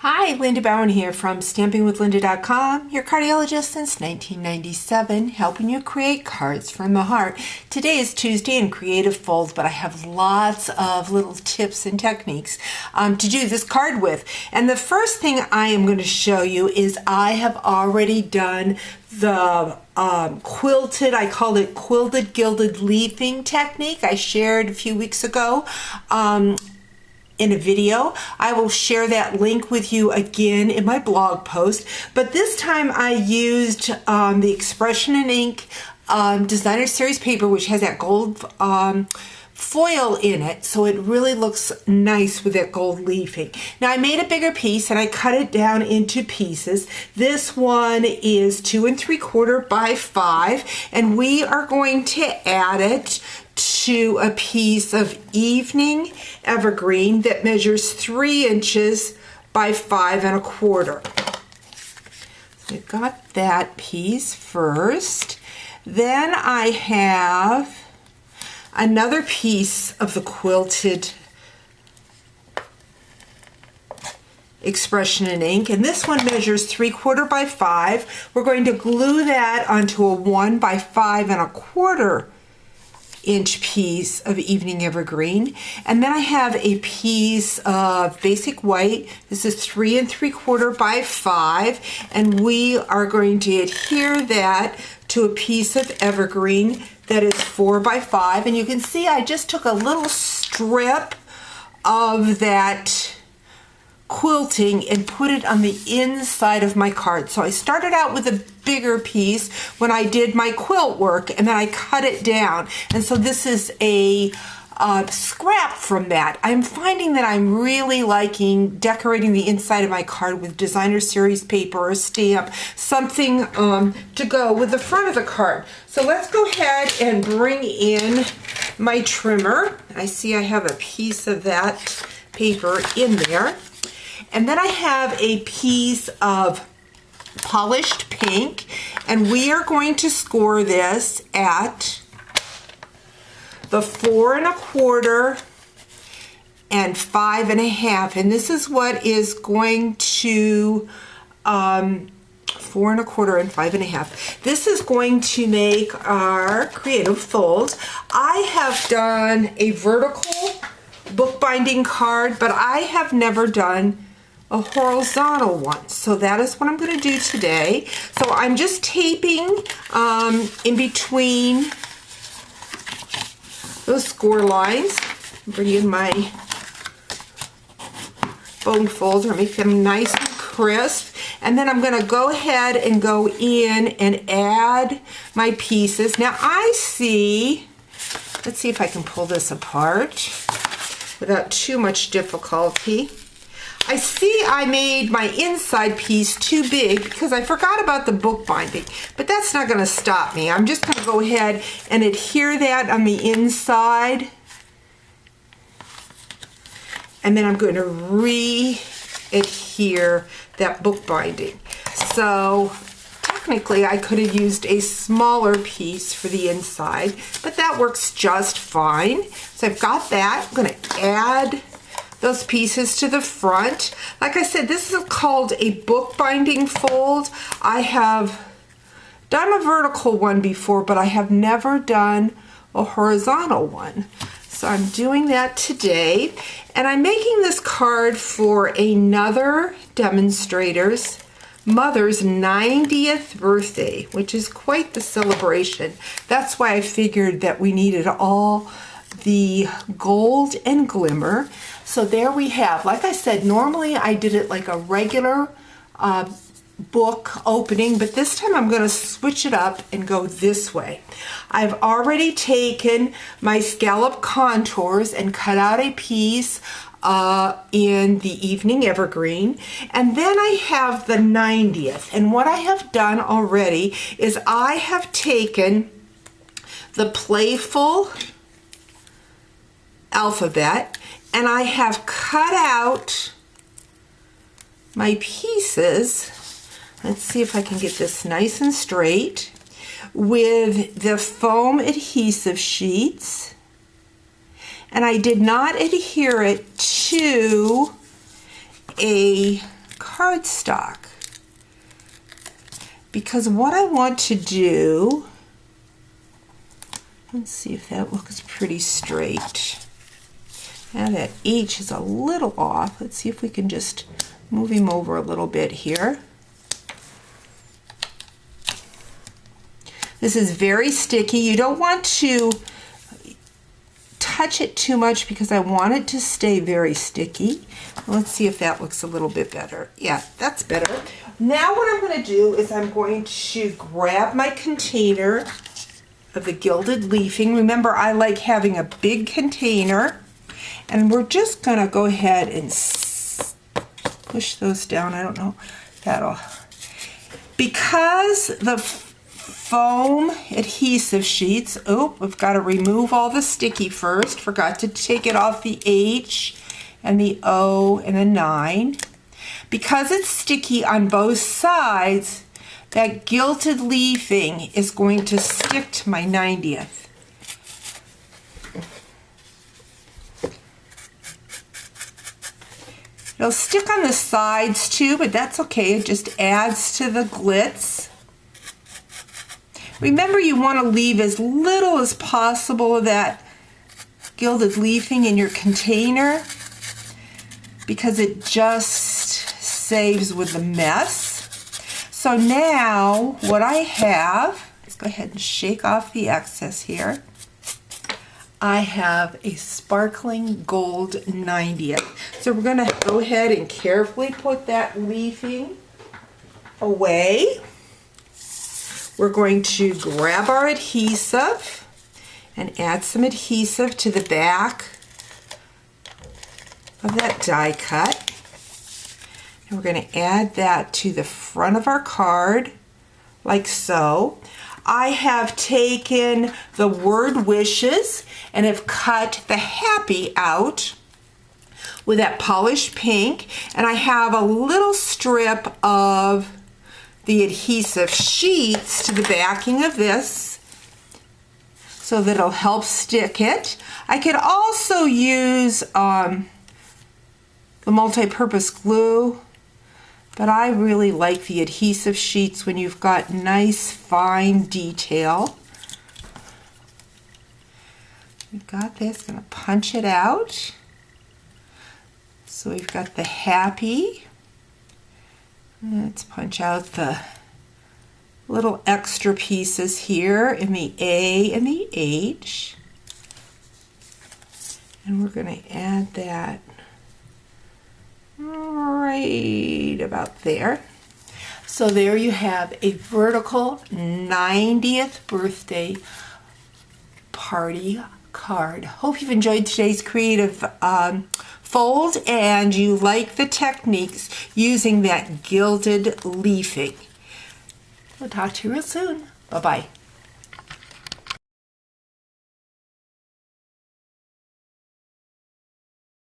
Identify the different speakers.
Speaker 1: Hi, Linda Bowen here from StampingWithLinda.com, your cardiologist since 1997, helping you create cards from the heart. Today is Tuesday in Creative Folds, but I have lots of little tips and techniques to do this card with. And the first thing I am going to show you is I have already done the quilted, I call it quilted gilded leafing technique I shared a few weeks ago. In a video. I will share that link with you again in my blog post, but this time I used the Expression and Ink Designer Series paper, which has that gold foil in it, so it really looks nice with that gold leafing. Now I made a bigger piece and I cut it down into pieces. This one is 2 3/4 by 5, and we are going to add it to a piece of evening evergreen that measures 3 inches by 5 1/4. So we've got that piece first. Then I have another piece of the quilted Expression and Ink, and this one measures 3/4 by 5. We're going to glue that onto a 1 by 5 1/4 inch piece of evening evergreen. And then I have a piece of basic white. This is 3 3/4 by 5, and we are going to adhere that to a piece of evergreen that is 4 by 5. And you can see I just took a little strip of that quilting and put it on the inside of my card. So I started out with a bigger piece when I did my quilt work, and then I cut it down. And so this is a scrap from that. I'm finding that I'm really liking decorating the inside of my card with Designer Series paper or stamp, something to go with the front of the card. So let's go ahead and bring in my trimmer. I see I have a piece of that paper in there. And then I have a piece of polished pink, and we are going to score this at the 4 1/4 and 5 1/2, and this is what is going to 4 1/4 and 5 1/2. This is going to make our creative folds. I have done a vertical bookbinding card, but I have never done a horizontal one, so that is what I'm going to do today. So I'm just taping in between those score lines. Bring in my bone folder, make them nice and crisp, and then I'm going to go ahead and go in and add my pieces. Now I see, let's see if I can pull this apart without too much difficulty. I see I made my inside piece too big because I forgot about the bookbinding, but that's not going to stop me. I'm just going to go ahead and adhere that on the inside, and then I'm going to re-adhere that bookbinding. So technically I could have used a smaller piece for the inside, but that works just fine. So I've got that. I'm going to add those pieces to the front. Like I said, this is called a bookbinding fold. I have done a vertical one before, but I have never done a horizontal one. So I'm doing that today, and I'm making this card for another demonstrator's mother's 90th birthday, which is quite the celebration. That's why I figured that we needed all the gold and glimmer. So there we have, like I said, normally I did it like a regular book opening, but this time I'm going to switch it up and go this way. I've already taken my scallop contours and cut out a piece in the evening evergreen, and then I have the 90th, and what I have done already is I have taken the playful alphabet, and I have cut out my pieces. Let's see if I can get this nice and straight with the foam adhesive sheets, and I did not adhere it to a cardstock. Because what I want to do, let's see if that looks pretty straight. Now that H is a little off. Let's see if we can just move him over a little bit here. This is very sticky. You don't want to touch it too much because I want it to stay very sticky. Let's see if that looks a little bit better. Yeah, that's better. Now what I'm going to do is I'm going to grab my container of the gilded leafing. Remember, I like having a big container. And we're just going to go ahead and push those down. I don't know. That'll... Because the foam adhesive sheets, we've got to remove all the sticky first. Forgot to take it off the H and the O and the 9. Because it's sticky on both sides, that gilded leafing is going to stick to my 90th. It'll stick on the sides too, but that's okay. It just adds to the glitz. Remember, you want to leave as little as possible of that gilded leafing in your container because it just saves with the mess. So now what I have, let's go ahead and shake off the excess here. I have a sparkling gold 90th. So we're going to go ahead and carefully put that leafing away. We're going to grab our adhesive and add some adhesive to the back of that die cut. And we're going to add that to the front of our card, like so. I have taken the word wishes and have cut the happy out with that polished pink, and I have a little strip of the adhesive sheets to the backing of this so that it'll help stick it. I could also use the multi-purpose glue, but I really like the adhesive sheets when you've got nice fine detail. We've got this, gonna punch it out. So we've got the happy. Let's punch out the little extra pieces here in the A and the H. And we're gonna add that right about there. So there you have a vertical 90th birthday party card. Hope you've enjoyed today's creative fold and you like the techniques using that gilded leafing. We'll talk to you real soon. Bye-bye.